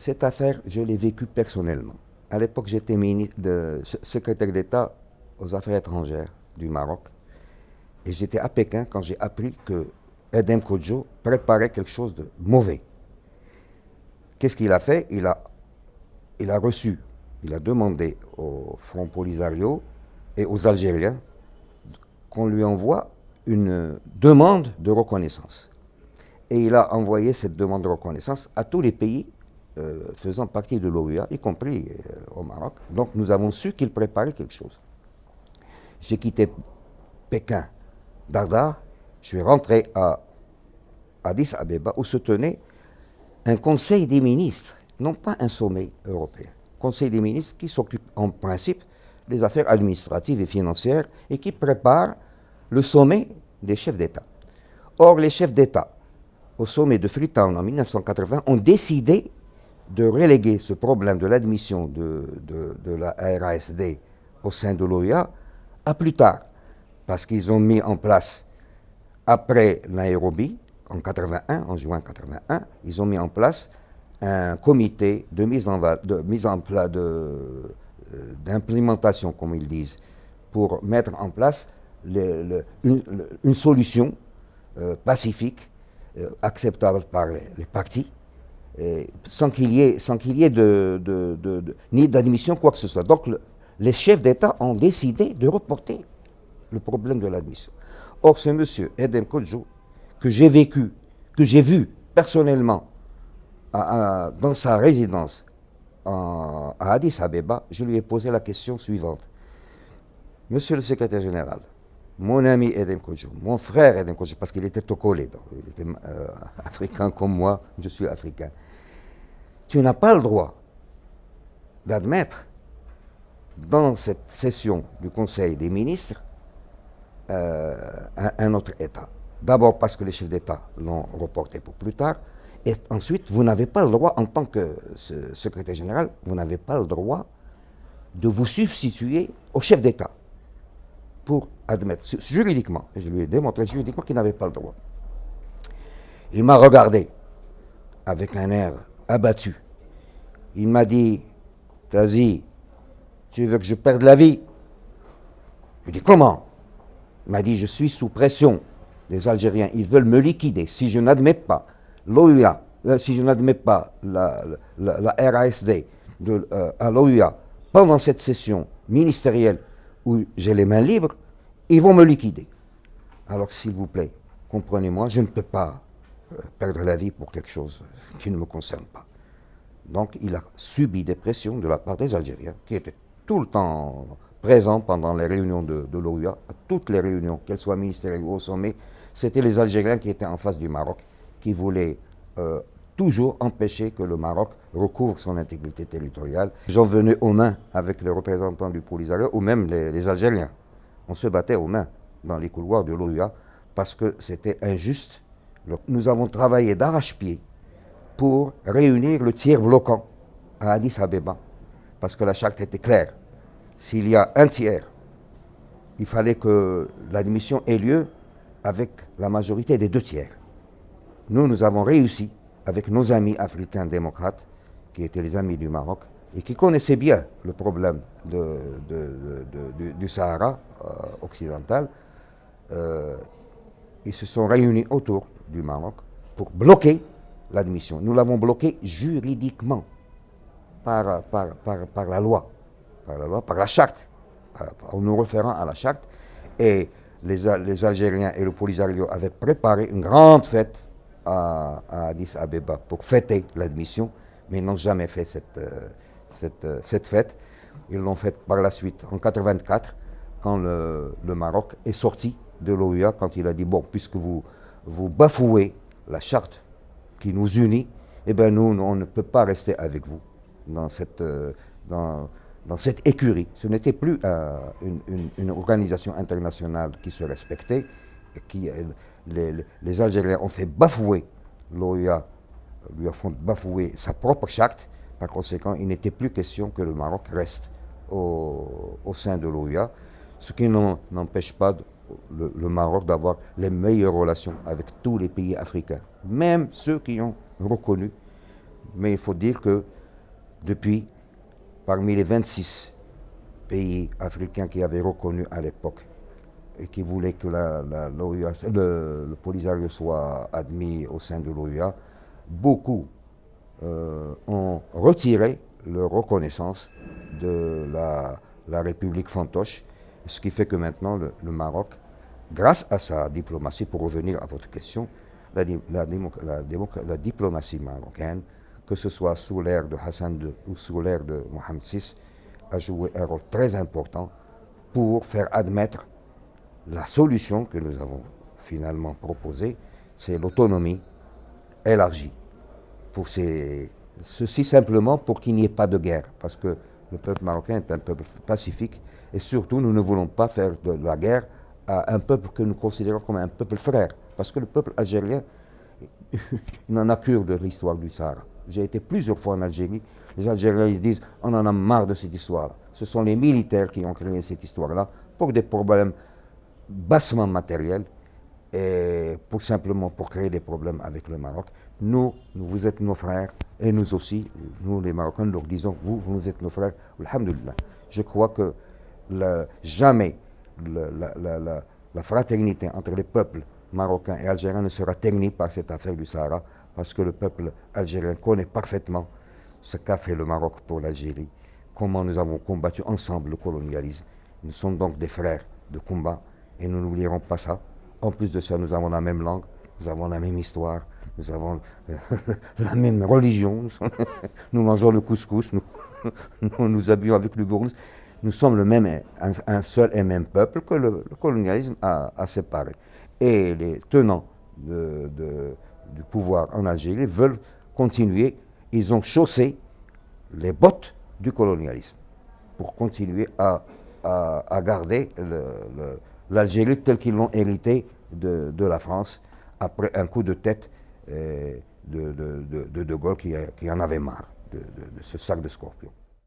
cette affaire, je l'ai vécue personnellement. À l'époque, j'étais secrétaire d'État aux Affaires étrangères du Maroc. Et j'étais à Pékin quand j'ai appris que Edem Kodjo préparait quelque chose de mauvais. Qu'est-ce qu'il a fait? Il a reçu, il a demandé au Front Polisario et aux Algériens qu'on lui envoie une demande de reconnaissance. Et il a envoyé cette demande de reconnaissance à tous les pays faisant partie de l'OUA, y compris au Maroc. Donc nous avons su qu'il préparait quelque chose. J'ai quitté Pékin, Dardar, je suis rentré à Addis Abeba où se tenait un conseil des ministres, non pas un sommet européen. Conseil des ministres qui s'occupe en principe des affaires administratives et financières et qui prépare le sommet des chefs d'État. Or, les chefs d'État, au sommet de Freetown en 1980, ont décidé de reléguer ce problème de l'admission de la RASD au sein de l'OUA à plus tard, parce qu'ils ont mis en place, après Nairobi, en juin 81, ils ont mis en place un comité de d'implémentation, comme ils disent, pour mettre en place une solution pacifique, acceptable par les partis, sans qu'il y ait ni d'admission, quoi que ce soit. Donc les chefs d'État ont décidé de reporter le problème de l'admission. Or, ce monsieur, Edem Kodjo, que j'ai vu personnellement dans sa résidence à Addis Abeba, je lui ai posé la question suivante. Monsieur le secrétaire général, mon ami Edem Kodjo, mon frère Edem Kodjo, parce qu'il était tokolé, donc il était africain comme moi, je suis africain. Tu n'as pas le droit d'admettre dans cette session du Conseil des ministres un autre État. D'abord parce que les chefs d'État l'ont reporté pour plus tard, et ensuite, vous n'avez pas le droit, en tant que secrétaire général, vous n'avez pas le droit de vous substituer au chef d'État pour admettre juridiquement, et je lui ai démontré juridiquement qu'il n'avait pas le droit. Il m'a regardé avec un air abattu. Il m'a dit, Tazi, tu veux que je perde la vie? Je lui ai dit, comment? Il m'a dit, je suis sous pression des Algériens, ils veulent me liquider si je n'admets pas l'OUA, si je n'admets pas la RASD à l'OUA pendant cette session ministérielle où j'ai les mains libres, ils vont me liquider. Alors s'il vous plaît, comprenez-moi, je ne peux pas perdre la vie pour quelque chose qui ne me concerne pas. Donc il a subi des pressions de la part des Algériens, qui étaient tout le temps présents pendant les réunions de l'OUA, à toutes les réunions, qu'elles soient ministérielles ou au sommet. C'était les Algériens qui étaient en face du Maroc, qui voulaient toujours empêcher que le Maroc recouvre son intégrité territoriale. J'en venais aux mains avec les représentants du Polisario, ou même les Algériens. On se battait aux mains dans les couloirs de l'OUA parce que c'était injuste. Nous avons travaillé d'arrache-pied pour réunir le tiers bloquant à Addis Abeba, parce que la charte était claire. S'il y a un tiers, il fallait que l'admission ait lieu avec la majorité des 2 tiers. Nous avons réussi avec nos amis africains démocrates, qui étaient les amis du Maroc, et qui connaissaient bien le problème du Sahara occidental. Ils se sont réunis autour du Maroc pour bloquer l'admission. Nous l'avons bloqué juridiquement par la loi, par la charte, en nous référant à la charte. Et les Algériens et le Polisario avaient préparé une grande fête à Addis Abeba pour fêter l'admission, mais ils n'ont jamais fait cette fête. Ils l'ont faite par la suite, en 1984, quand le Maroc est sorti de l'OUA, quand il a dit, bon, puisque vous bafouez la charte qui nous unit, eh bien nous, on ne peut pas rester avec vous dans cette écurie. Ce n'était plus une organisation internationale qui se respectait. Les Algériens ont fait bafouer l'OUA, lui ont fait bafouer sa propre charte. Par conséquent, il n'était plus question que le Maroc reste au sein de l'OUA, ce qui n'empêche pas le Maroc d'avoir les meilleures relations avec tous les pays africains, même ceux qui ont reconnu. Mais il faut dire que Depuis, parmi les 26 pays africains qui avaient reconnu à l'époque et qui voulaient que l'OUA, le Polisario soit admis au sein de l'OUA, beaucoup ont retiré leur reconnaissance de la République fantoche, ce qui fait que maintenant le Maroc, grâce à sa diplomatie, pour revenir à votre question, la diplomatie marocaine, que ce soit sous l'ère de Hassan II ou sous l'ère de Mohamed VI, a joué un rôle très important pour faire admettre la solution que nous avons finalement proposée, c'est l'autonomie élargie. Ceci simplement pour qu'il n'y ait pas de guerre, parce que le peuple marocain est un peuple pacifique, et surtout nous ne voulons pas faire de la guerre à un peuple que nous considérons comme un peuple frère, parce que le peuple algérien n'en a cure de l'histoire du Sahara. J'ai été plusieurs fois en Algérie, les Algériens ils disent on en a marre de cette histoire-là. Ce sont les militaires qui ont créé cette histoire-là pour des problèmes bassement matériels, et simplement pour créer des problèmes avec le Maroc. Nous, vous êtes nos frères, et nous aussi, nous les Marocains, nous leur disons, vous êtes nos frères, alhamdoulilah. Je crois que jamais la fraternité entre les peuples marocains et algériens ne sera ternie par cette affaire du Sahara, parce que le peuple algérien connaît parfaitement ce qu'a fait le Maroc pour l'Algérie, comment nous avons combattu ensemble le colonialisme. Nous sommes donc des frères de combat, et nous n'oublierons pas ça. En plus de ça, nous avons la même langue, nous avons la même histoire, nous avons la même religion, nous mangeons le couscous, nous nous habillons avec le bourgogne. Nous sommes un seul et même peuple que le colonialisme a séparé. Et les tenants du pouvoir en Algérie veulent continuer, ils ont chaussé les bottes du colonialisme pour continuer à garder l'Algérie telle qu'ils l'ont hérité de la France après un coup de tête de Gaulle qui en avait marre de ce sac de scorpions.